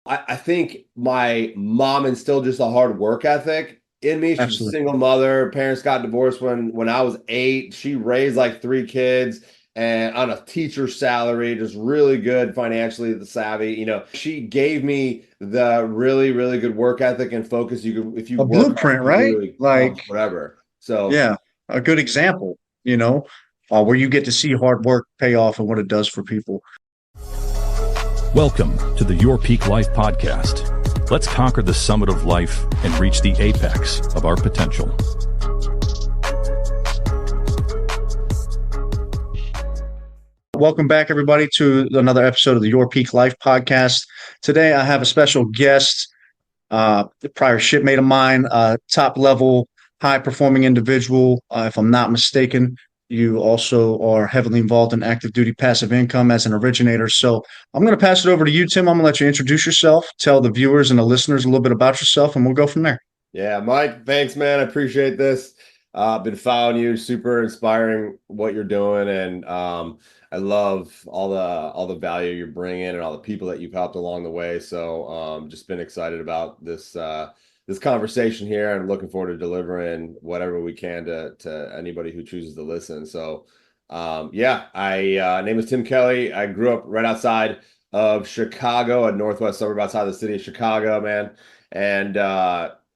I think my mom instilled just a hard work ethic in me. She's a Absolutely. single mother. Parents got divorced when I was 8. She raised like 3 kids and on a teacher's salary, just really good financially the savvy. She gave me the really, really good work ethic and focus. If you A work hard, blueprint, you can right? really Like, accomplish whatever. So yeah, a good example, where you get to see hard work pay off and what it does for people. Welcome to the Your Peak Life podcast. Let's conquer the summit of life and reach the apex of our potential. Welcome back, everybody, to another episode of the Your Peak Life podcast. Today, I have a special guest, a prior shipmate of mine, top level, high performing individual. If I'm not mistaken, you also are heavily involved in active duty passive income as an originator. So I'm going to pass it over to you, Tim. I'm going to let you introduce yourself, tell the viewers and the listeners a little bit about yourself, and we'll go from there. yeah, Mike, thanks, man. I appreciate this. Been following you, super inspiring what you're doing, and I love all the value you're bringing and all the people that you've helped along the way. So just been excited about this conversation here, and looking forward to delivering whatever we can to anybody who chooses to listen. So yeah, I name is Tim Kelley. I grew up right outside of Chicago, a northwest suburb outside the city of Chicago, man, and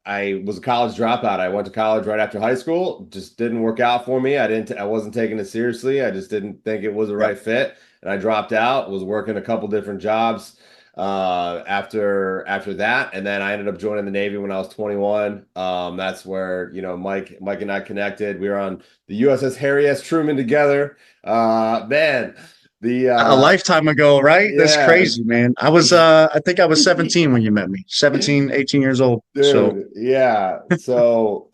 I was a college dropout. I went to college right after high school. Just didn't work out for me. I wasn't taking it seriously. I just didn't think it was the Yep. right fit. And I dropped out, was working a couple different jobs after that. And then I ended up joining the Navy when I was 21. That's where, Mike and I connected. We were on the USS Harry S. Truman together. Man, the A lifetime ago, right? That's yeah, crazy, man. I think I was 17 when you met me, 17, 18 years old. So, dude, yeah. So,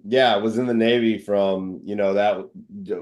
yeah, I was in the Navy from, that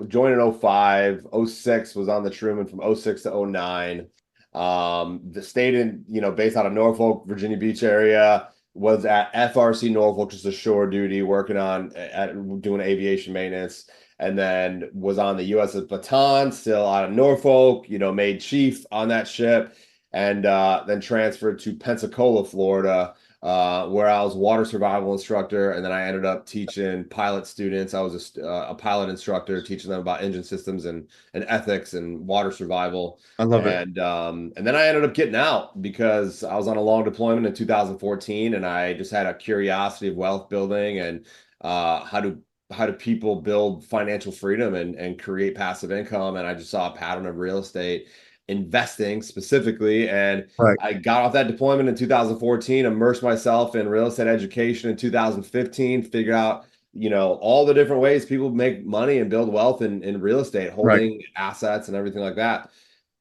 joined in 05, '06 was on the Truman from '06 to '09. The stayed in, based out of Norfolk, Virginia Beach area, was at FRC Norfolk, just a shore duty, working doing aviation maintenance, and then was on the USS Baton, still out of Norfolk, made chief on that ship, and then transferred to Pensacola, Florida, where I was water survival instructor, and then I ended up teaching pilot students. I was a pilot instructor, teaching them about engine systems and ethics and water survival. I love it. And then I ended up getting out because I was on a long deployment in 2014, and I just had a curiosity of wealth building and how do people build financial freedom and create passive income. And I just saw a pattern of real estate investing specifically, and Right. I got off that deployment in 2014, immersed myself in real estate education in 2015, figured out, all the different ways people make money and build wealth in real estate, Right. holding assets and everything like that.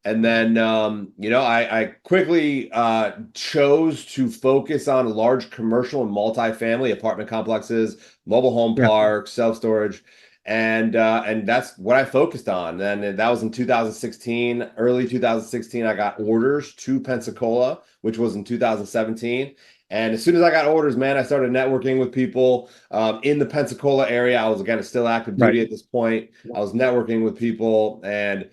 And then, I quickly chose to focus on large commercial and multifamily apartment complexes, mobile home Yeah. parks, self-storage, and that's what I focused on. Then that was in 2016, early 2016. I got orders to Pensacola, which was in 2017. And as soon as I got orders, man, I started networking with people in the Pensacola area. I was, again, still active Right. duty at this point. I was networking with people and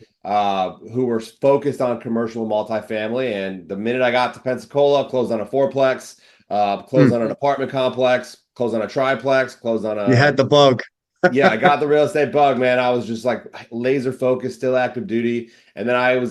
who were focused on commercial and multifamily. And the minute I got to Pensacola, closed on a fourplex, closed Hmm. on an apartment complex, closed on a triplex, closed on You a had the bug. yeah, I got the real estate bug, man. I was just like laser focused, still active duty. And then I was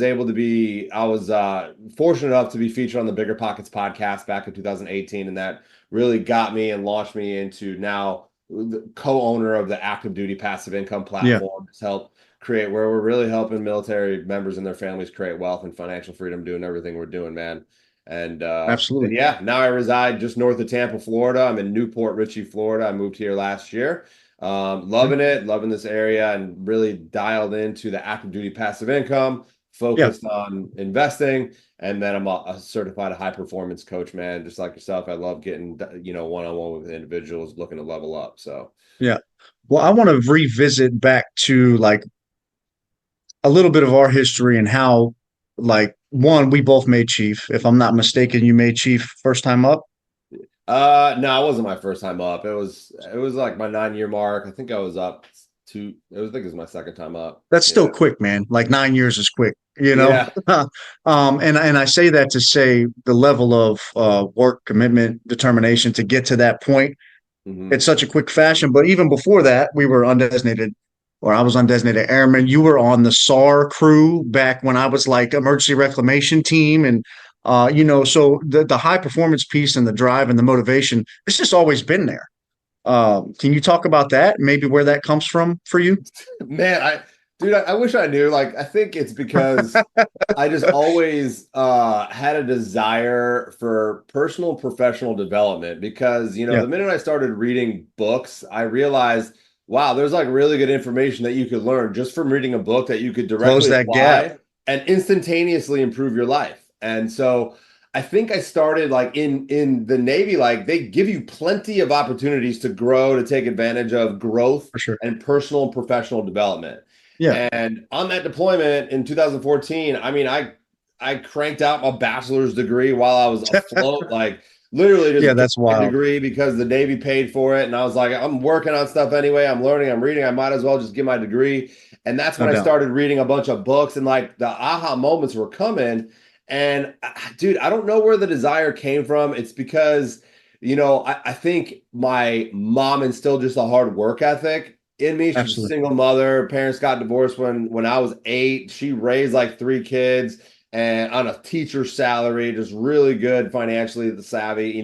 fortunate enough to be featured on the Bigger Pockets podcast back in 2018. And that really got me and launched me into now the co-owner of the active duty passive income Yeah. platform to help create where we're really helping military members and their families create wealth and financial freedom, doing everything we're doing, man. And Absolutely. yeah, now I reside just north of Tampa, Florida. I'm in Newport Richey, Florida. I moved here last year. Okay. Loving it, loving this area, and really dialed into the active duty passive income, Yeah. focused on investing. And then I'm a certified high performance coach, man, just like yourself. I love getting, one on one with individuals looking to level up. So, Yeah. Well, I want to revisit back to like a little bit of our history and how, like, one, we both made chief. If I'm not mistaken, you made chief first time up. no, it wasn't my first time up. It was like my 9-year mark. I think I was up I think it was my second time up. That's still quick, man. Like 9 years is quick, you know? Yeah. And I say that to say the level of work, commitment, determination to get to that point. Mhm. It's such a quick fashion. But even before that, we were undesignated, or I was undesignated airman. You were on the SAR crew back when I was like emergency reclamation team. And, so the high performance piece and the drive and the motivation, it's just always been there. Can you talk about that? Maybe where that comes from for you? Man, I wish I knew. Like, I think it's because I just always had a desire for personal and professional development because, Yeah. the minute I started reading books, I realized, wow, there's like really good information that you could learn just from reading a book that you could Close directly that gap. apply and instantaneously improve your life. And so I think I started like in the Navy, like they give you plenty of opportunities to grow, to take advantage of growth For sure. and personal and professional development. Yeah. And on that deployment in 2014, I mean, I cranked out my bachelor's degree while I was afloat, like literally Yeah, just got that's my wild. degree because the Navy paid for it. And I was like, I'm working on stuff anyway. I'm learning, I'm reading. I might as well just get my degree. And that's No when I doubt. started reading a bunch of books and like the aha moments were coming. And dude, I don't know where the desire came from. It's because, I think my mom instilled just a hard work ethic in me. She's a Absolutely. single mother. Parents got divorced when I was 8. She raised like 3 kids and on a teacher's salary, just really good financially the savvy.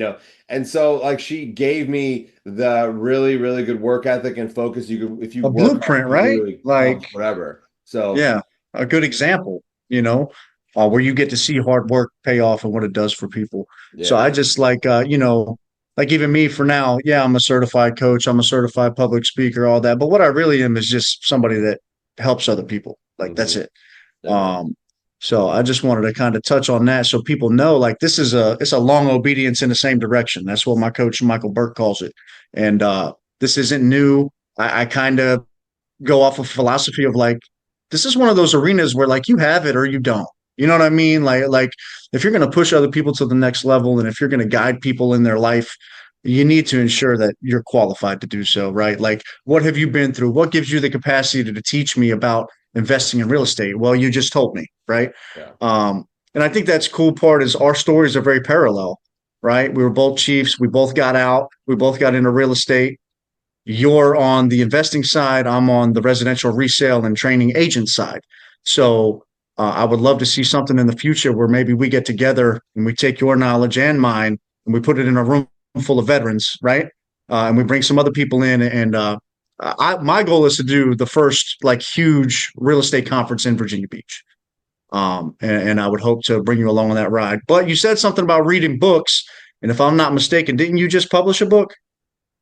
And so like she gave me the really, really good work ethic and focus. If you A work hard, blueprint, you can right? really Like, accomplish whatever. So yeah, a good example, where you get to see hard work pay off and what it does for people. So I yeah. just like even me for now, yeah, I'm a certified coach, I'm a certified public speaker, all that. But what I really am is just somebody that helps other people. Like that's Hmm. it. Yeah. Um, so I just wanted to kind of touch on that so people know like it's a long obedience in the same direction. That's what my coach Michael Burke calls it. And this isn't new. I kind of go off of philosophy of like this is one of those arenas where like you have it or you don't. You know what I mean? Like if you're going to push other people to the next level and if you're going to guide people in their life, you need to ensure that you're qualified to do so, right? Like what have you been through? What gives you the capacity to teach me about investing in real estate? Well, you just told me, right? Yeah. And I think that's cool part is our stories are very parallel, right? We were both chiefs. We both got out. We both got into real estate. You're on the investing side. I'm on the residential resale and training agent side. So I would love to see something in the future where maybe we get together and we take your knowledge and mine and we put it in a room full of veterans, right? And we bring some other people in. And my goal is to do the first like huge real estate conference in Virginia Beach. And I would hope to bring you along on that ride. But you said something about reading books. And if I'm not mistaken, didn't you just publish a book?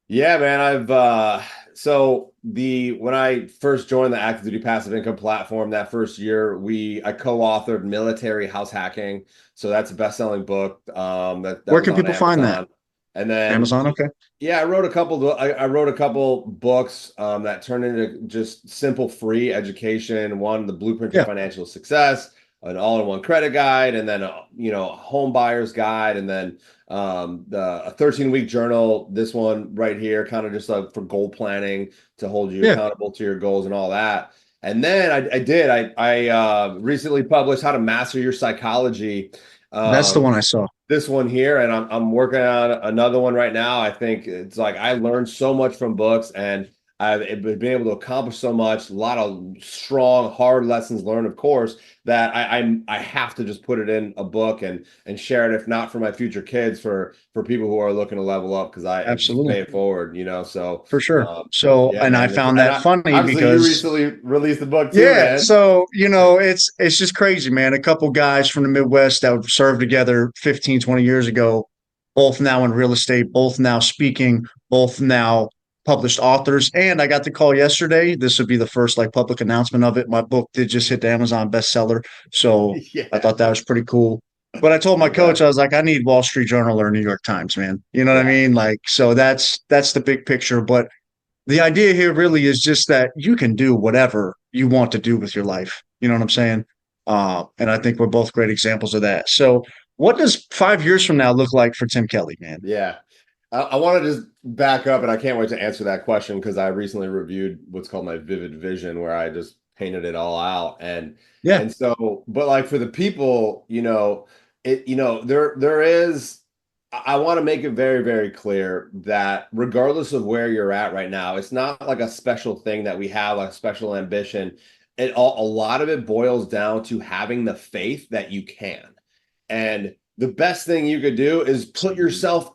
Yeah, man. So when I first joined the active duty passive income platform that first year, I co-authored Military House Hacking. So that's a best-selling book. That Where was can on people find that? Amazon. And then Amazon, okay. yeah, I wrote a couple books that turned into just simple free education. One, The Blueprint to Yeah, Financial Success, an all-in-one credit guide, and then a home buyer's guide, and then a 13-week journal. This one right here, kind of just like for goal planning to hold you yeah. accountable to your goals and all that. And then I recently published How to Master Your Psychology. That's the Um, one I saw. this one here, and I'm working on another one right now. I think it's like I learned so much from books, and I've been able to accomplish so much. A lot of strong, hard lessons learned, of course, that I have to just put it in a book and share it, if not for my future kids, for people who are looking to level up, because I just Absolutely. pay it forward, So For sure. So, yeah, and I man. found that funny Obviously you because recently released the book too, yeah, man. so it's just crazy, man. A couple guys from the Midwest that served together 15, 20 years ago, both now in real estate, both now speaking, both now published authors. And I got the call yesterday. This would be the first like public announcement of it. My book did just hit the Amazon bestseller. So I Yeah. thought that was pretty cool. But I told my coach, Okay. I was like, I need Wall Street Journal or New York Times, man. You know what I Yeah. mean? Like, so that's the big picture. But the idea here really is just that you can do whatever you want to do with your life. You know what I'm saying? And I think we're both great examples of that. So, what does 5 years from now look like for Tim Kelley, man? Yeah. I want to just back up, and I can't wait to answer that question because I recently reviewed what's called my vivid vision, where I just painted it all out. Yeah. And so, but like for the people, there is. I want to make it very, very clear that regardless of where you're at right now, it's not like a special thing that we have, like a special ambition. A lot of it boils down to having the faith that you can. And the best thing you could do is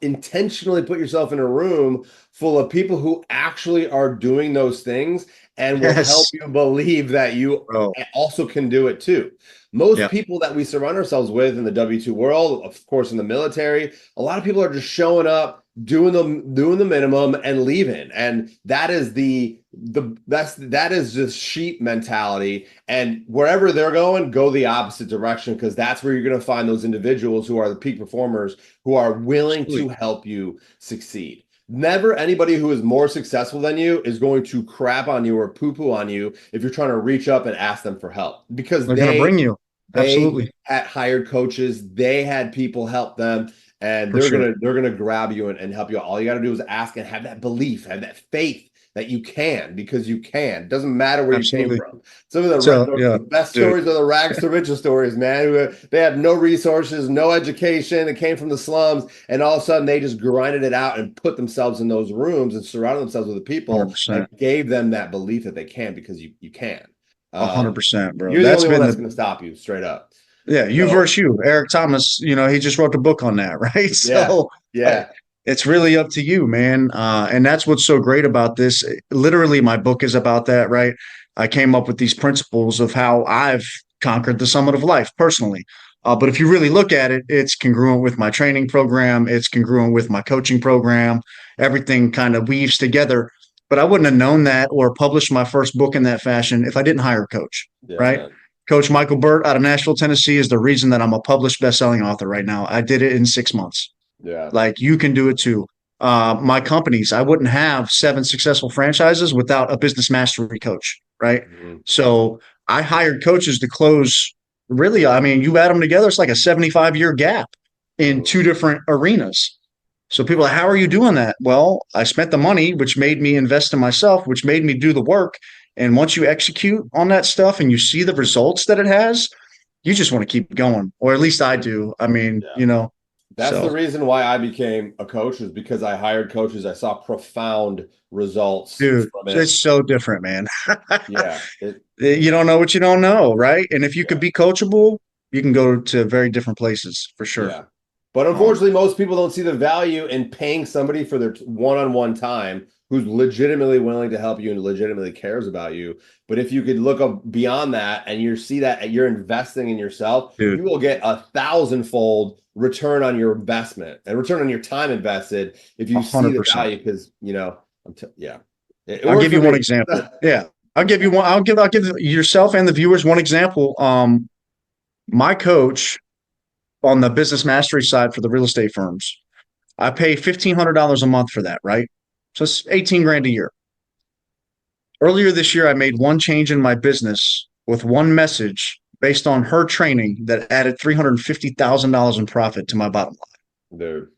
intentionally put yourself in a room full of people who actually are doing those things and will help Yes, you believe that you bro. also can do it too. Most Yeah. people that we surround ourselves with in the W-2 world, of course, in the military, a lot of people are just showing up, doing the minimum and leaving. And that is that is just sheep mentality. And wherever they're going, go the opposite direction, because that's where you're going to find those individuals who are the peak performers who are willing to help you succeed. Never anybody who is more successful than you is going to crap on you or poo-poo on you if you're trying to reach up and ask them for help, because They're going to bring you. they Absolutely. had hired coaches, they had people help them, and For sure. they're gonna grab you and help you. All you got to do is ask and have that belief, have that faith that you can, because you can. It doesn't matter where you came Absolutely. from. Some of the, So, yeah, the best dude. stories are the rags to riches stories, man. They have no resources, no education. They came from the slums, and all of a sudden they just grinded it out and put themselves in those rooms and surrounded themselves with the people 100%. that gave them that belief that they can, because you can. 100%, bro. You're the That's only one been that's the, going to stop you, straight up. yeah, you So, versus you. Eric Thomas, he just wrote the book on that, right? yeah, So yeah, it's really up to you, man. And that's what's so great about this. Literally, my book is about that, right? I came up with these principles of how I've conquered the summit of life personally. But if you really look at it, it's congruent with my training program, it's congruent with my coaching program. Everything kind of weaves together. But I wouldn't have known that or published my first book in that fashion if I didn't hire a coach, yeah, right? man. Coach Michael Burt out of Nashville, Tennessee is the reason that I'm a published best-selling author right now. I did it in 6 months. Yeah, Like you can do it too. My companies, I wouldn't have 7 successful franchises without a business mastery coach, right? mhm. So I hired coaches to close. Really, I mean, you add them together, it's like a 75-year gap in Mhm. 2 different arenas. So people are like, how are you doing that? Well, I spent the money, which made me invest in myself, which made me do the work. And once you execute on that stuff and you see the results that it has, you just want to keep going, or at least I do. I mean, Yeah. That's the so reason why I became a coach, is because I hired coaches. I saw profound results dude, from it. it's so different, man. Yeah, You don't know what you don't know, right? And if you yeah, could be coachable, you can go to very different places for sure. yeah. But Um, unfortunately, most people don't see the value in paying somebody for their one-on-one time who's legitimately willing to help you and legitimately cares about you. But if you could look up beyond that and you see that you're investing in yourself, dude, you will get 1,000-fold return on your investment and return on your time invested if a you see hundred the percent. value. Because yeah, it I'll worked give for you one me. example. Yeah, I'll give you one. I'll give yourself and the viewers one example. My coach on the business mastery side for the real estate firms, I pay $1,500 a month for that, right? So it's 18 grand a year. Earlier this year, I made one change in my business with one message based on her training that added $350,000 in profit to my bottom line. Dude,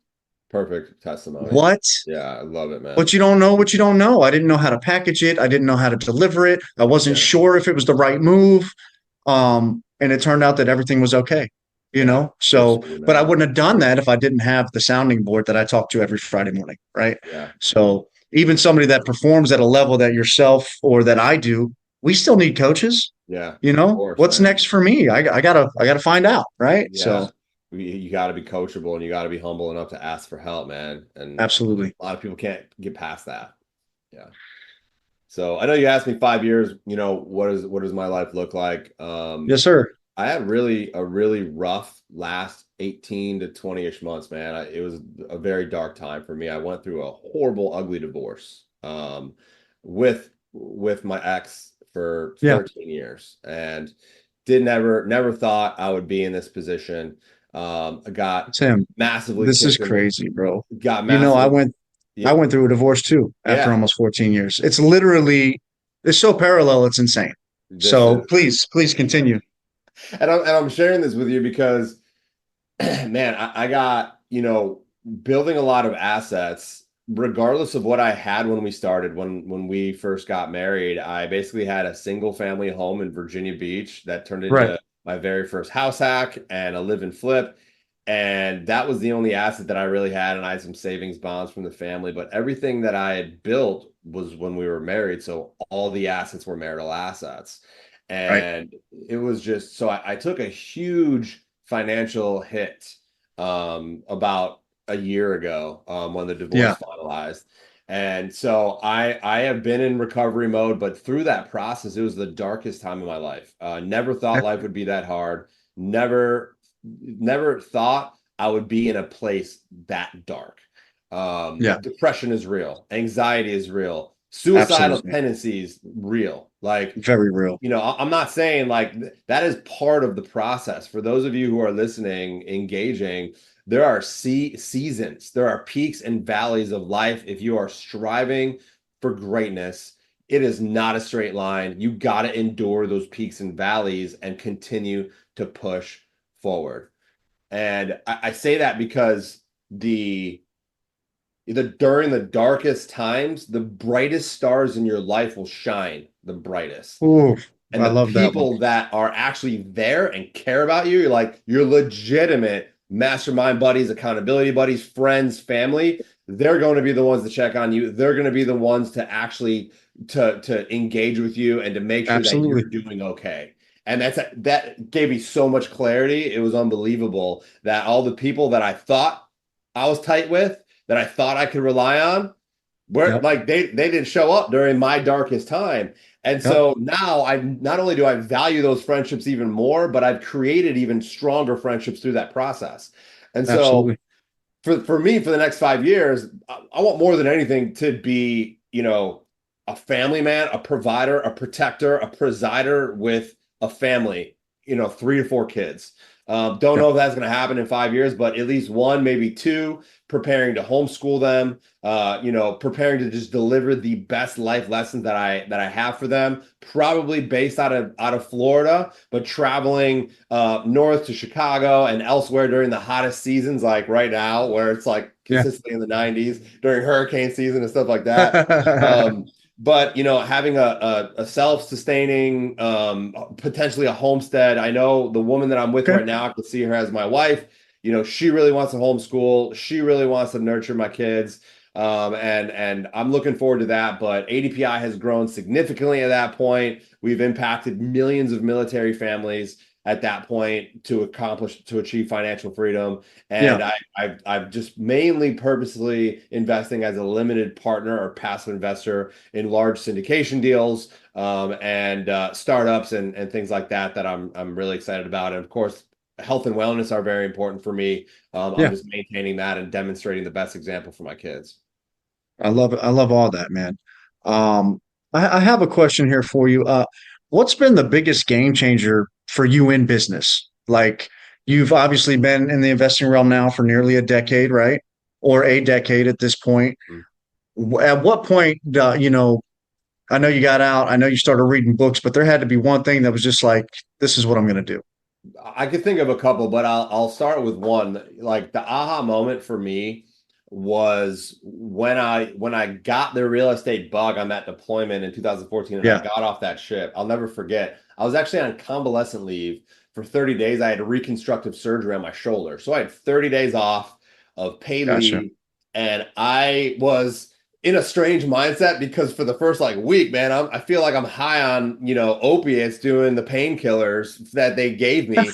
perfect testimony. What? Yeah, I love it, man. But you don't know what you don't know. I didn't know how to package it. I didn't know how to deliver it. I wasn't Yeah, sure if it was the right move. And it turned out that everything was okay, yeah. Good So, for you, but I man. wouldn't have done that if I didn't have the sounding board that I talk to every Friday morning, right? Yeah, So, even somebody that performs at a level that yourself or that I do, we still need coaches. yeah. Of course, What's man. next for me? I gotta find out, right? Yeah. So, You got to be coachable, and you got to be humble enough to ask for help, man. And absolutely. a lot of people can't get past that. Yeah. So I know you asked me 5 years, what does my life look like? Yes, sir. I had a really rough last 18 to 20-ish months, man. It was a very dark time for me. I went through a horrible, ugly divorce with my ex for Yeah. 13 years, and did never thought I would be in this position. I got Tim, massively this is kicked in the crazy, bro. got You know, I massively went I yeah, went through a divorce too after yeah. almost 14 years. It's so parallel, it's insane. This So is please continue. and I'm sharing this with you because man, I got, building a lot of assets, regardless of what I had when we started, when we first got married. I basically had a single family home in Virginia Beach that turned Right. into my very first house hack and a live and flip. And that was the only asset that I really had. And I had some savings bonds from the family, but everything that I had built was when we were married. So all the assets were marital assets. Right. And it was just, so I took a huge financial hit about a year ago when the Yeah. divorce finalized. And so I have been in recovery mode, but through that process, it was the darkest time of my life. Never thought life would be that hard. Never thought I would be in a place that dark. Yeah. Depression is real. Anxiety is real. Suicidal Absolutely. tendencies real. Like, Very real. I'm not saying like that is part of the process. For those of you who are listening, engaging, there are seasons, there are peaks and valleys of life. If you are striving for greatness, it is not a straight line. You got to endure those peaks and valleys and continue to push forward. And I say that because during the darkest times, the brightest stars in your life will shine the brightest. Ooh, And I the love that one. people that are actually there and care about you, you're like your legitimate mastermind buddies, accountability buddies, friends, family, they're going to be the ones to check on you. They're going to be the ones to actually to engage with you and to make sure that Absolutely. you're doing okay. And that gave me so much clarity. It was unbelievable that all the people that I thought I was tight with, that I thought I could rely on, where Yep. like they didn't show up during my darkest time. And Yep. so now I not only do I value those friendships even more, but I've created even stronger friendships through that process. And so Absolutely. for me, for the next 5 years, I want more than anything to be, a family man, a provider, a protector, a presider with a family, 3 to 4 kids. Don't Yep. know if that's going to happen in 5 years, but at least one, maybe two, preparing to homeschool them, preparing to just deliver the best life lessons that I have for them, probably based out of Florida, but traveling north to Chicago and elsewhere during the hottest seasons, like right now, where it's like Yeah. consistently in the 90s during hurricane season and stuff like that. But having a self-sustaining, potentially a homestead. I know the woman that I'm with Okay. right now, I can see her as my wife. She really wants to homeschool. She really wants to nurture my kids. And I'm looking forward to that. But ADPI has grown significantly at that point. We've impacted millions of military families at that point to achieve financial freedom. And Yeah. I've just mainly purposely investing as a limited partner or passive investor in large syndication deals, and startups and things like that I'm really excited about. And of course, health and wellness are very important for me. I'm Yeah. just maintaining that and demonstrating the best example for my kids. I love it. I love all that, man. Um, I have a question here for you. What's been the biggest game changer for you in business? Like you've obviously been in the investing realm now for nearly a decade, right? Or a decade at this point. Mm. At what point, I know you got out, I know you started reading books, but there had to be one thing that was just like, this is what I'm going to do. I could think of a couple, but I'll start with one. Like the aha moment for me was when I got the real estate bug on that deployment in 2014 and I Yeah. got off that ship. I'll never forget. I was actually on convalescent leave for 30 days. I had reconstructive surgery on my shoulder. So I had 30 days off of paid Gotcha. leave, and I was in a strange mindset because for the first like week, man, I feel like I'm high on, opiates, doing the painkillers that they gave me.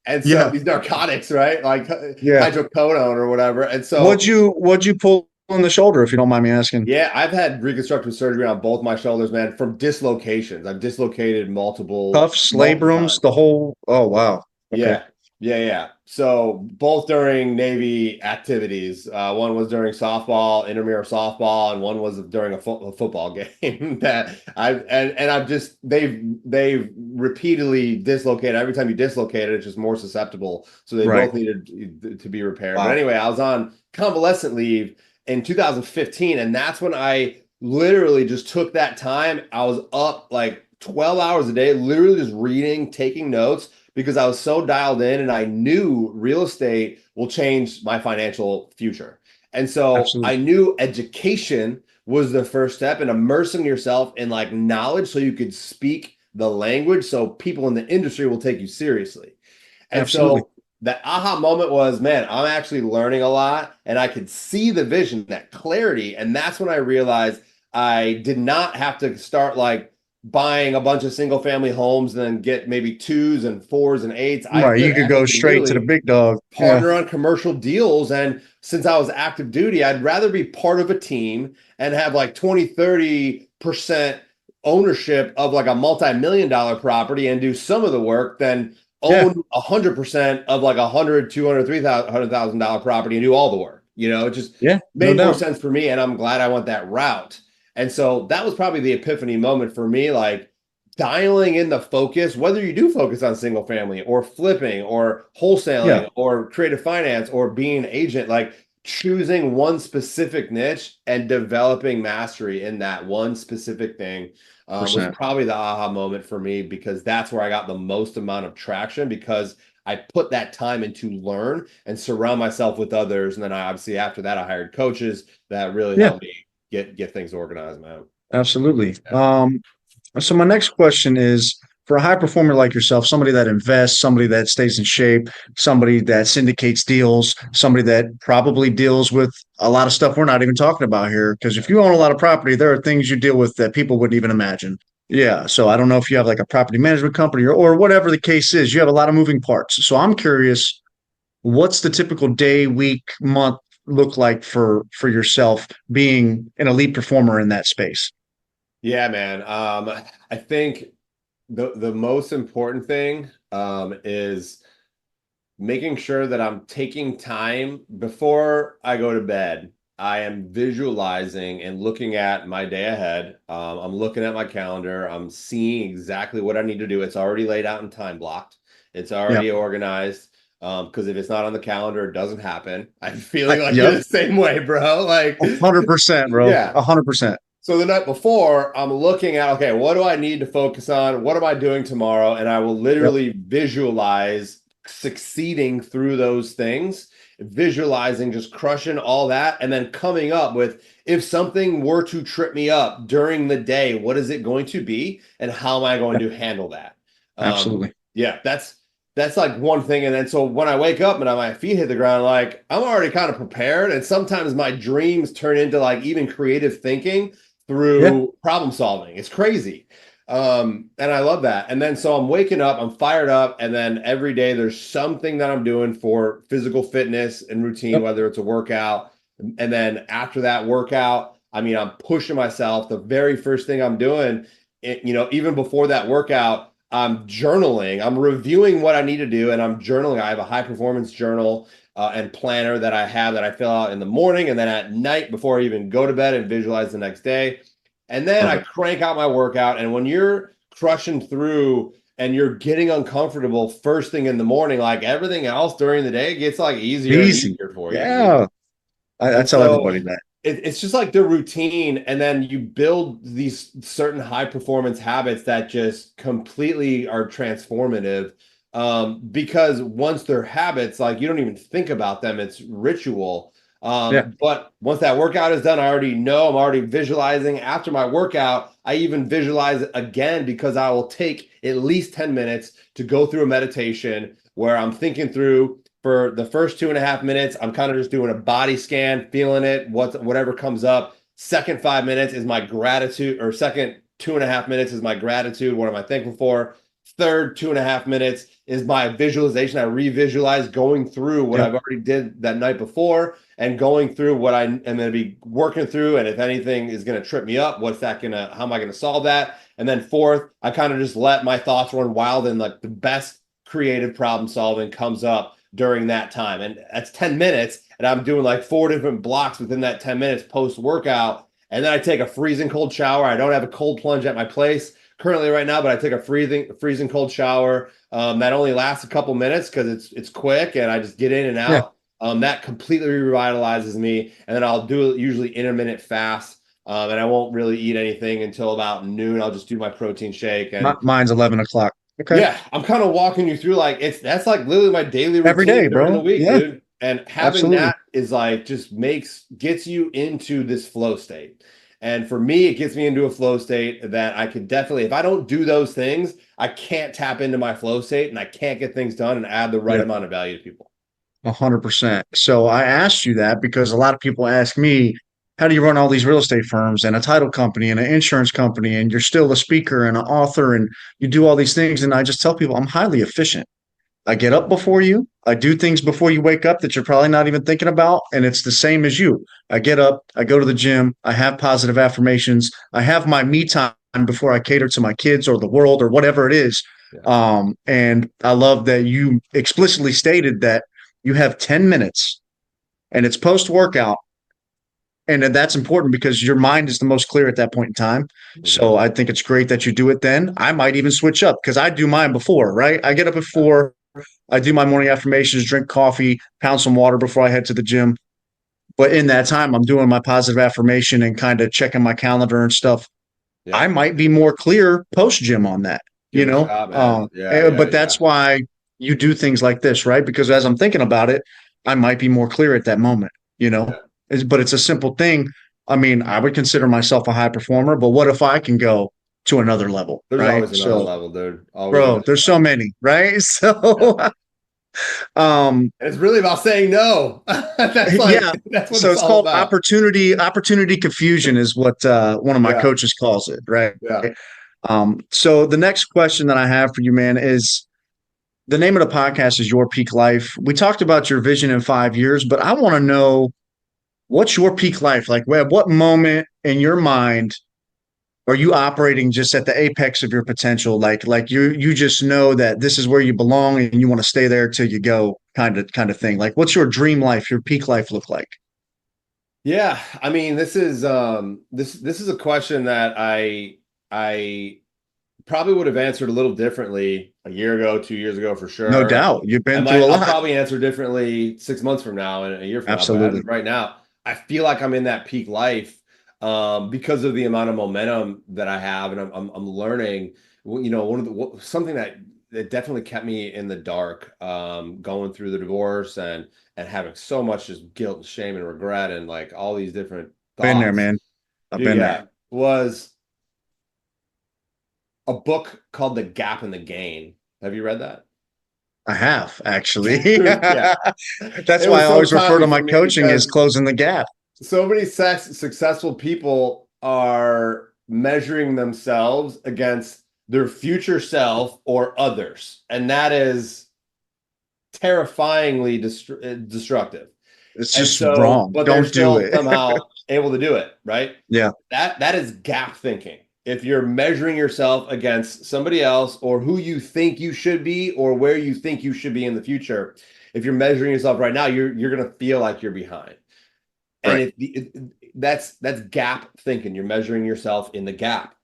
And so Yeah. these narcotics, right? Like Yeah. hydrocodone or whatever. And What'd so, you pull on the shoulder, if you don't mind me asking? yeah, I've had reconstructive surgery on both my shoulders, man, from dislocations. I've dislocated Cuffs, multiple labrums, times. the whole. Oh wow. Okay. Yeah. Yeah, yeah. So both during Navy activities. One was during softball, intramural softball, and one was during a football game that I've just they've repeatedly dislocated. Every time you dislocate it, it's just more susceptible. So they Right. both needed to be repaired. But Wow. anyway, I was on convalescent leave in 2015, and that's when I literally just took that time. I was up like 12 hours a day, literally just reading, taking notes, because I was so dialed in and I knew real estate will change my financial future. And so I Absolutely. knew education was the first step, and immersing yourself in like knowledge so you could speak the language so people in the industry will take you seriously. And Absolutely. so that aha moment was, man, I'm actually learning a lot and I could see the vision, that clarity. And that's when I realized I did not have to start like buying a bunch of single family homes and then get maybe 2s and 4s and 8s. I Right. could You could go actually straight to the literally big dog. Yeah. partner on commercial deals. And since I was active duty, I'd rather be part of a team and have like 20, 30% ownership of like a multi-million-dollar property and do some of the work than Yeah. own 100% of like 100, 200, $300,000 property and do all the work. It just Yeah. No made more doubt. sense for me. And I'm glad I went that route. And so that was probably the epiphany moment for me, like dialing in the focus, whether you do focus on single family or flipping or Yeah. wholesaling or creative finance or being an agent, like choosing one specific niche and developing mastery in that one specific thing was Percent. probably the aha moment for me, because that's where I got the most amount of traction, because I put that time in to learn and surround myself with others. And then I obviously after that I hired coaches that really Yeah. helped me get things organized, man. Absolutely. Yeah. So my next question is for a high performer like yourself, somebody that invests, somebody that stays in shape, somebody that syndicates deals, somebody that probably deals with a lot of stuff we're not even talking about here. Because if you own a lot of property, there are things you deal with that people wouldn't even imagine. Yeah. So I don't know if you have like a property management company or whatever the case is. You have a lot of moving parts. So I'm curious, what's the typical day, week, month look like for yourself being an elite performer in that space? Yeah, man. I think the most important thing is making sure that I'm taking time before I go to bed. I am visualizing and looking at my day ahead. I'm looking at my calendar. I'm seeing exactly what I need to do. It's already laid out and time blocked. It's Yeah. already organized. Because if it's not on the calendar, it doesn't happen. I'm feeling like you're Yep. the same way, bro. Like, 100%, bro. yeah. 100%. So the night before, I'm looking at, okay, what do I need to focus on? What am I doing tomorrow? And I will Yep. literally visualize succeeding through those things, visualizing just crushing all that, and then coming up with, if something were to trip me up during the day, what is it going to be? And how am I going Yep. to handle that? Absolutely. Yeah, that's like one thing. And then so when I wake up and my feet hit the ground, like I'm already kind of prepared. And sometimes my dreams turn into like even creative thinking Yeah. through problem solving. It's crazy. And I love that. And then so I'm waking up, I'm fired up, and then every day there's something that I'm doing for physical fitness and routine, Yep. whether it's a workout. And then after that workout, I mean, I'm pushing myself. The very first thing I'm doing, even before that workout, I'm journaling. I'm reviewing what I need to do, and I'm journaling. I have a high performance journal and planner that I have that I fill out in the morning and then at night before I even go to bed and visualize the next day. And then I Perfect. crank out my workout. And when you're crushing through and you're getting uncomfortable first thing in the morning, like everything else during the day gets like easier and Easy. easier for you. Yeah. I And tell so everybody that. it's just like the routine, and then you build these certain high performance habits that just completely are transformative. Because once they're habits, like you don't even think about them, it's ritual. Yeah. But once that workout is done, I already know, I'm already visualizing. After my workout, I even visualize it again, because I will take at least 10 minutes to go through a meditation where I'm thinking through, for the first 2.5 minutes, I'm kind of just doing a body scan, feeling it, whatever comes up. Second 5 minutes is my gratitude, or second 2.5 minutes is my gratitude. What am I thankful for? Third 2.5 minutes is my visualization. I revisualize going through what Yeah. I've already did that night before and going through what I am going to be working through. And if anything is going to trip me up, how am I going to solve that? And then fourth, I kind of just let my thoughts run wild, and like the best creative problem solving comes up during that time. And that's 10 minutes. And I'm doing like 4 different blocks within that 10 minutes post workout. And then I take a freezing cold shower. I don't have a cold plunge at my place currently right now, but I take a freezing cold shower. That only lasts a couple minutes because it's quick and I just get in and Yeah. out. That completely revitalizes me. And then I'll do usually intermittent fast. And I won't really eat anything until about noon. I'll just do my protein shake. And Mine's 11 o'clock. Okay. Yeah, I'm kind of walking you through like that's like literally my daily Every routine day, during the bro. week, Yeah, dude. And having absolutely. that is like just gets you into this flow state. And for me, it gets me into a flow state that I could definitely, if I don't do those things, I can't tap into my flow state and I can't get things done and add the right Yeah, amount of value to people. 100%. So I asked you that because a lot of people ask me, how do you run all these real estate firms and a title company and an insurance company, and you're still a speaker and an author and you do all these things? And I just tell people I'm highly efficient. I get up before you. I do things before you wake up that you're probably not even thinking about. And it's the same as you. I get up, I go to the gym, I have positive affirmations, I have my me time before I cater to my kids or the world or whatever it is. Yeah. And I love that you explicitly stated that you have 10 minutes and it's post workout. And that's important because your mind is the most clear at that point in time. So I think it's great that you do it then. I might even switch up because I do mine before, right? I get up at 4, I do my morning affirmations, drink coffee, pound some water before I head to the gym. But in that time, I'm doing my positive affirmation and kind of checking my calendar and stuff. Yeah. I might be more clear post gym on that, Give it a shot, man. but that's why you do things like this, right? Because as I'm thinking about it, I might be more clear at that moment, Yeah. But it's a simple thing. I mean, I would consider myself a high performer, but what if I can go to another level, There's right? always another So, level, dude. Always bro, another there's so level. many, right? Yeah. So, um, And it's really about saying no. That's yeah. that's what So it's it's all called about. opportunity confusion is what one of my Yeah. coaches calls it, right? Yeah. So the next question that I have for you, man, is the name of the podcast is Your Peak Life. We talked about your vision in 5 years, but I want to know what's your peak life? Like, what moment in your mind are you operating just at the apex of your potential? Like you just know that this is where you belong and you want to stay there till you go, kind of thing. Like, what's your dream life, your peak life look like? Yeah. I mean, this is this is a question that I probably would have answered a little differently a year ago, 2 years ago for No sure. doubt. You've been through a I'll lot. probably answer differently 6 months from now and a year from now. But as Absolutely. of right now, I feel like I'm in that peak life because of the amount of momentum that I have, and I'm learning. One of the something that definitely kept me in the dark, going through the divorce and having so much just guilt and shame and regret and like all these different Been there, thoughts. man. I've Dude, been there. yeah, was a book called The Gap and the Gain. Have you read that? I have actually. Yeah. That's It why I was so always refer to timely my for me coaching as because closing the gap. so many successful people are measuring themselves against their future self or others. And that is terrifyingly destructive. It's And just so, wrong. but they're Don't do still it. somehow able to do it, right? Yeah, That is gap thinking. If you're measuring yourself against somebody else or who you think you should be or where you think you should be in the future, if you're measuring yourself right now, you're going to feel like you're behind. And right. that's gap thinking. You're measuring yourself in the gap.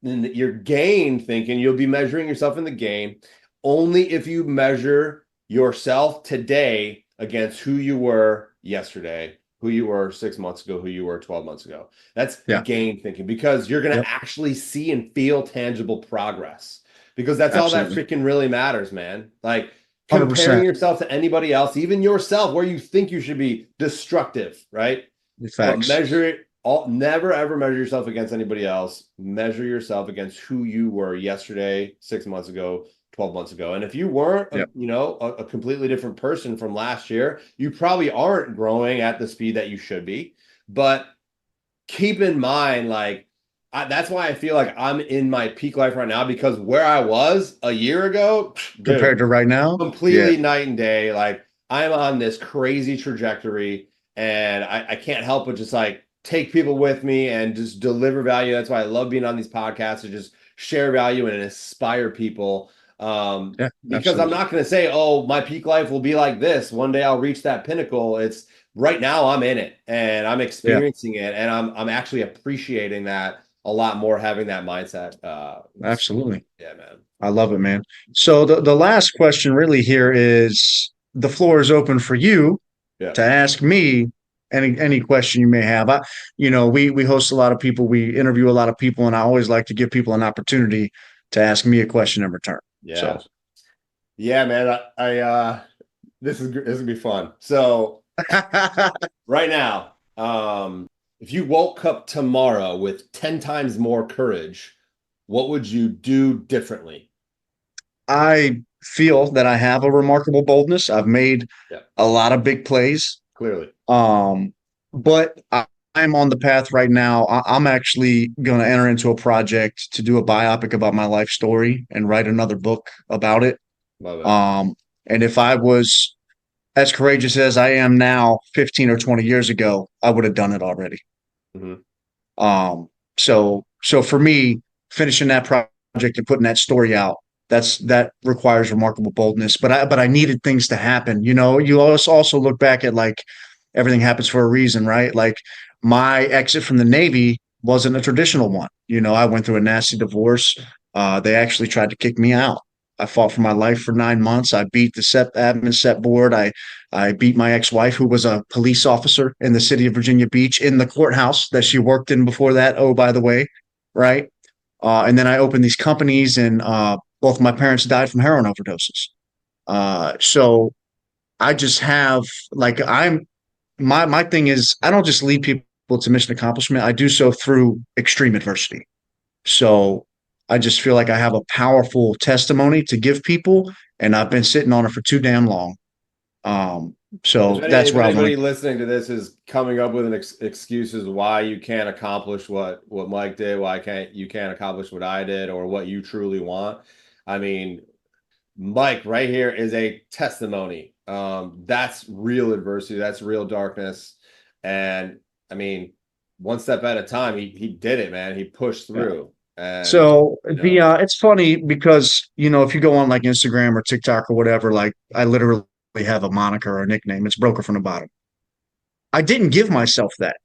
And your gain thinking, you'll be measuring yourself in the gain only if you measure yourself today against who you were yesterday, who you were 6 months ago, who you were 12 months ago. That's Yeah. gain thinking because you're going Yep. to actually see and feel tangible progress because that's all that Absolutely. freaking really matters, man. Like comparing 100%. yourself to anybody else, even yourself, where you think you should be, destructive, right? But Facts. measure it all. Never ever measure yourself against anybody else. Measure yourself against who you were yesterday, 6 months ago, 12 months ago. And if you weren't, Yep. a completely different person from last year, you probably aren't growing at the speed that you should be. But keep in mind, like, that's why I feel like I'm in my peak life right now because where I was a year ago, Compared dude, to right now. Yeah. completely night and day. Like, I'm on this crazy trajectory and I can't help but just like take people with me and just deliver value. That's why I love being on these podcasts to just share value and inspire people. Yeah. Because I'm Absolutely. not going to say, oh, my peak life will be like this. One day I'll reach that pinnacle. It's right now I'm in it and I'm Yeah. experiencing it. And I'm actually appreciating that a lot more, having that mindset. Absolutely. Yeah, man. I love it, man. So the last question really here is the floor is open for you Yeah. to ask me any question you may have. We host a lot of people, we interview a lot of people, and I always like to give people an opportunity to ask me a question in return. Yeah. Yeah, man. This is gonna be fun. So right now, if you woke up tomorrow with 10 times more courage, what would you do differently? I feel that I have a remarkable boldness. I've made Yeah, a lot of big plays. clearly. But I'm on the path right now. I'm actually going to enter into a project to do a biopic about my life story and write another book about it. Love it. And if I was as courageous as I am now, 15 or 20 years ago, I would have done it already. Mhm. So for me, finishing that project and putting that story out, that requires remarkable boldness. But I needed things to happen. You know, you also look back at like everything happens for a reason, right? Like my exit from the Navy wasn't a traditional one. You know, I went through a nasty divorce. They actually tried to kick me out. I fought for my life for 9 months. I beat the admin set board. I beat my ex-wife, who was a police officer in the city of Virginia Beach, in the courthouse that she worked in before that. Oh, by the way, right? And then I opened these companies, and both my parents died from heroin overdoses. So I just have like my thing is I don't just lead people to mission accomplishment. I do so through extreme adversity. So I just feel like I have a powerful testimony to give people, and I've been sitting on it for too damn long. So that's If where I want anybody to. listening to this is coming up with an excuses why you can't accomplish what Mike did, why you can't accomplish what I did, or what you truly want. I mean, Mike right here is a testimony. That's real adversity, that's real darkness. And I mean, one step at a time, he did it, man. He pushed through. And So you know, it's funny because if you go on like Instagram or TikTok or whatever, like I literally have a moniker or a nickname. It's Broker from the Bottom. I didn't give myself that.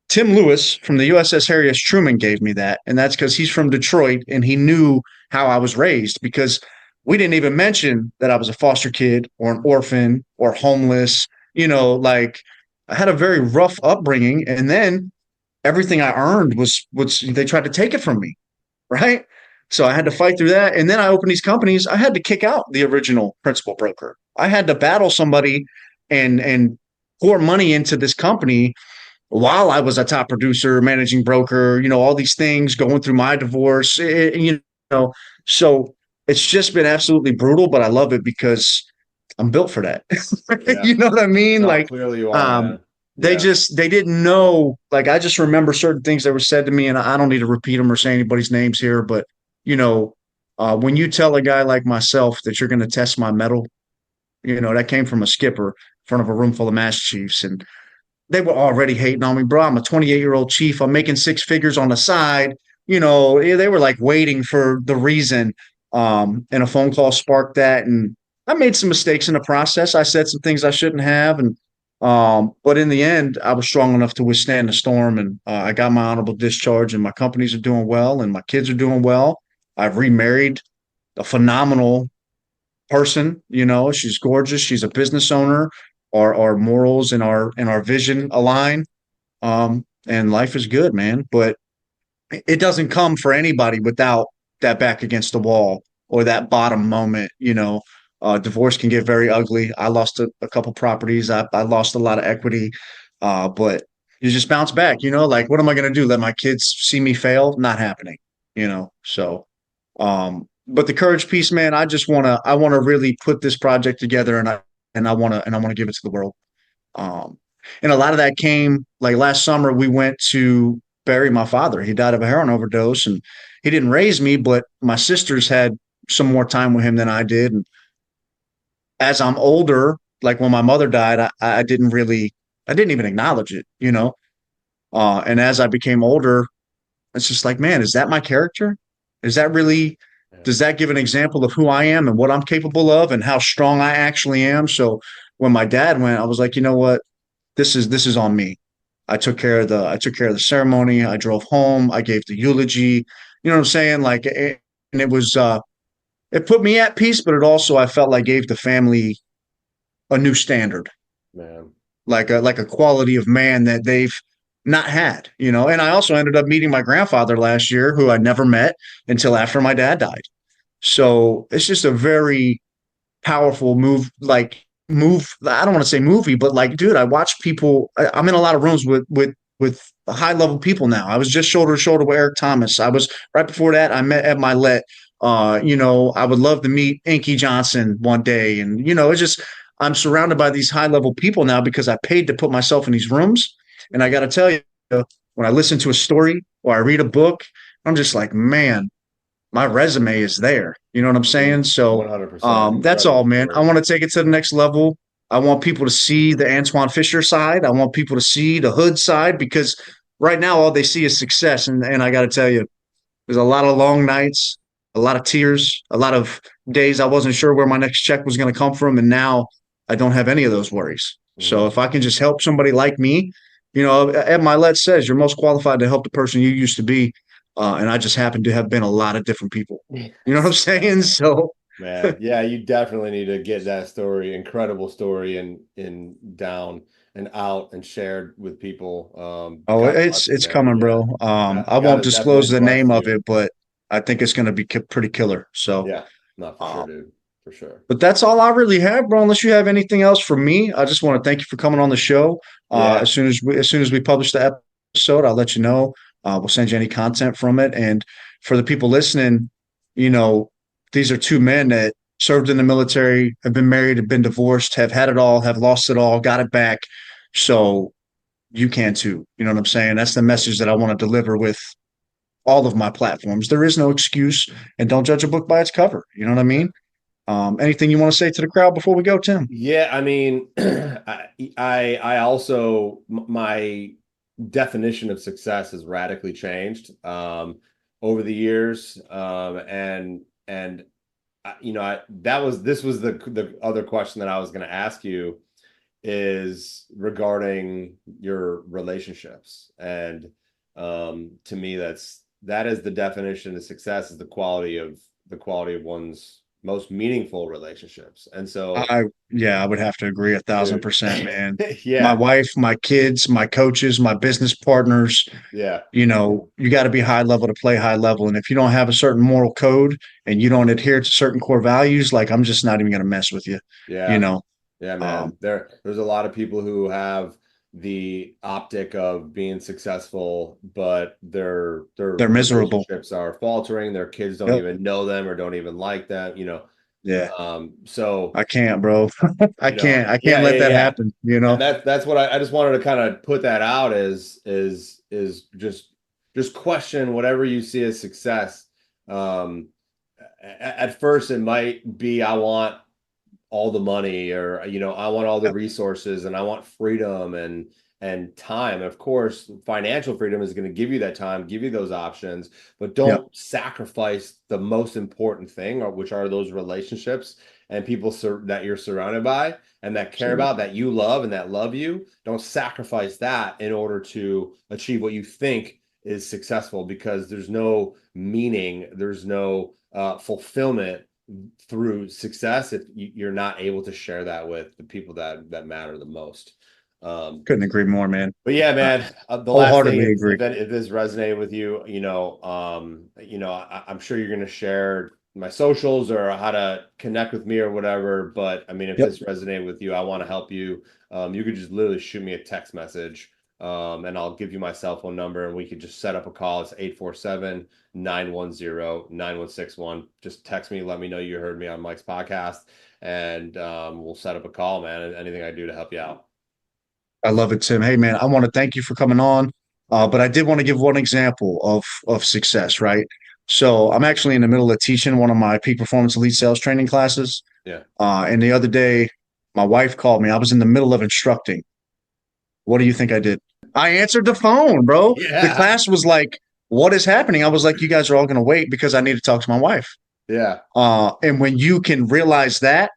Tim Lewis from the USS Harry S. Truman gave me that, and that's because he's from Detroit and he knew how I was raised. Because we didn't even mention that I was a foster kid or an orphan or homeless. Like I had a very rough upbringing, and then everything I earned was they tried to take it from me, right? So I had to fight through that. And then I opened these companies. I had to kick out the original principal broker. I had to battle somebody and pour money into this company while I was a top producer, managing broker, all these things, going through my divorce, so it's just been absolutely brutal, but I love it because I'm built for that. yeah. You know what I mean? No, Like, clearly you are, man. they Yeah. they didn't know. Like, I just remember certain things that were said to me, and I don't need to repeat them or say anybody's names here, but when you tell a guy like myself that you're going to test my mettle, that came from a skipper in front of a room full of Master Chiefs, and they were already hating on me, bro. I'm a 28-year-old chief. I'm making six figures on the side. They were like waiting for the reason. And a phone call sparked that. And I made some mistakes in the process. I said some things I shouldn't have. But in the end, I was strong enough to withstand the storm. And I got my honorable discharge, and my companies are doing well, and my kids are doing well. I've remarried a phenomenal person. She's gorgeous. She's a business owner. Our morals and our vision align. And life is good, man. But it doesn't come for anybody without that back against the wall or that bottom moment. Divorce can get very ugly. I lost a couple properties. I lost a lot of equity. But you just bounce back. Like, what am I going to do? Let my kids see me fail? Not happening. So but the courage piece, man, I want to really put this project together, and I want to give it to the world. Um, and a lot of that came like last summer. We went to bury my father. He died of a heroin overdose, and he didn't raise me, but my sisters had some more time with him than I did. And as I'm older, like when my mother died, I didn't even acknowledge it. And as I became older, it's just like, man, is that my character? Is that really? Does that give an example of who I am and what I'm capable of and how strong I actually am? So when my dad went, I was like, you know what? This is on me. I took care of the ceremony. I drove home. I gave the eulogy. You know what I'm saying? Like, and it was it put me at peace, but it also, I felt like, gave the family a new standard, Man. like a quality of man that they've not had. And I also ended up meeting my grandfather last year, who I never met until after my dad died. So it's just a very powerful move. I don't want to say movie, but like, dude, I watch people. I'm in a lot of rooms with high level people now. I was just shoulder to shoulder with Eric Thomas. I was right before that. I met Ed Milet. I would love to meet Inky Johnson one day, and it's just I'm surrounded by these high level people now because I paid to put myself in these rooms. And I got to tell you, when I listen to a story or I read a book, I'm just like, man, my resume is there. You know what I'm saying? So 100%. that's all, Incredible man. I story. want to take it to the next level. I want people to see the Antoine Fisher side. I want people to see the hood side because right now all they see is success. And I got to tell you, there's a lot of long nights, a lot of tears, a lot of days I wasn't sure where my next check was going to come from. And now I don't have any of those worries. So if I can just help somebody like me, Ed Milet says you're most qualified to help the person you used to be. And I just happen to have been a lot of different people. You know what I'm saying? So, Man, yeah, you definitely need to get that story, incredible story, and in down and out and shared with people. oh, God it's bless you, it's man. coming, Yeah, bro. I God won't has definitely disclose the name blessed of you. it, but I think it's going to be pretty killer. So, Yeah, not for sure, um, dude, for sure. but that's all I really have, bro. Unless you have anything else for me, I just want to thank you for coming on the show. Yeah, As soon as we publish the episode, I'll let you know. We'll send you any content from it. And for the people listening, you know, these are two men that served in the military, have been married, have been divorced, have had it all, have lost it all, got it back. So you can too. You know what I'm saying? That's the message that I want to deliver with all of my platforms. There is no excuse, and don't judge a book by its cover. You know what I mean? Anything you want to say to the crowd before we go, Tim? yeah. I mean, I also my definition of success has radically changed over the years, and this was the other question that I was going to ask you is regarding your relationships. And to me, that is the definition of success, is the quality of one's most meaningful relationships. And so, I would have to agree dude, 1,000%, man. My yeah, wife, my kids, my coaches, my business partners, yeah, you got to be high level to play high level. And if you don't have a certain moral code and you don't adhere to certain core values, like I'm just not even going to mess with you, you yeah. know. Yeah, Um, man. There's a lot of people who have the optic of being successful, but their they're miserable. relationships are faltering. Their kids don't Yep. even know them or don't even like them, Yeah. So, I can't, bro. I can't yeah, let yeah, that yeah. happen. And that's what I just wanted to kind of put that out, is just question whatever you see as success. Um, at first it might be, I want all the money, or I want all the Yep. resources, and I want freedom and time. Of course, financial freedom is going to give you that time, give you those options, but Yep. don't sacrifice the most important thing, which are those relationships and people that you're surrounded by and that care about, Absolutely. that you love and that love you. Don't sacrifice that in order to achieve what you think is successful, because there's no meaning, there's no fulfillment through success if you're not able to share that with the people that matter the most. Couldn't agree more, man. But yeah, Uh, man, the last thing, Wholeheartedly if agree. if this resonated with you, I'm sure you're going to share my socials or how to connect with me or whatever. But I mean, if Yep. this resonated with you, I want to help you. You could just literally shoot me a text message, and I'll give you my cell phone number, and we could just set up a call. It's 847-910-9161. Just text me, let me know you heard me on Mike's podcast, and we'll set up a call, man, and anything I do to help you out. I love it, Tim. Hey, man, I want to thank you for coming on. But I did want to give one example of success, right? So I'm actually in the middle of teaching one of my peak performance elite sales training classes. Yeah. And the other day, my wife called me. I was in the middle of instructing. What do you think I did? I answered the phone, bro. The Yeah. class was like, "What is happening?" I was like, "You guys are all going to wait because I need to talk to my wife." Yeah. And when you can realize that,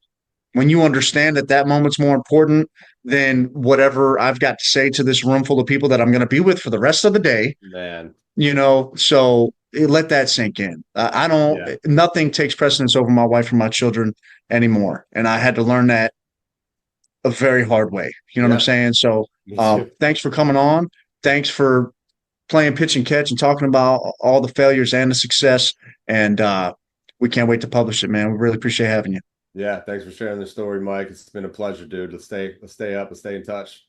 when you understand that that moment's more important than whatever I've got to say to this room full of people that I'm going to be with for the rest of the day, Man. so let that sink in. I don't, Yeah. nothing takes precedence over my wife and my children anymore. And I had to learn that a very hard way. You know what I'm Yeah. saying? So Me too. thanks for coming on. Thanks for playing pitch and catch and talking about all the failures and the success. And we can't wait to publish it, man. We really appreciate having you. Yeah, thanks for sharing the story, Mike. It's been a pleasure, dude. Let's stay up, let's stay in touch.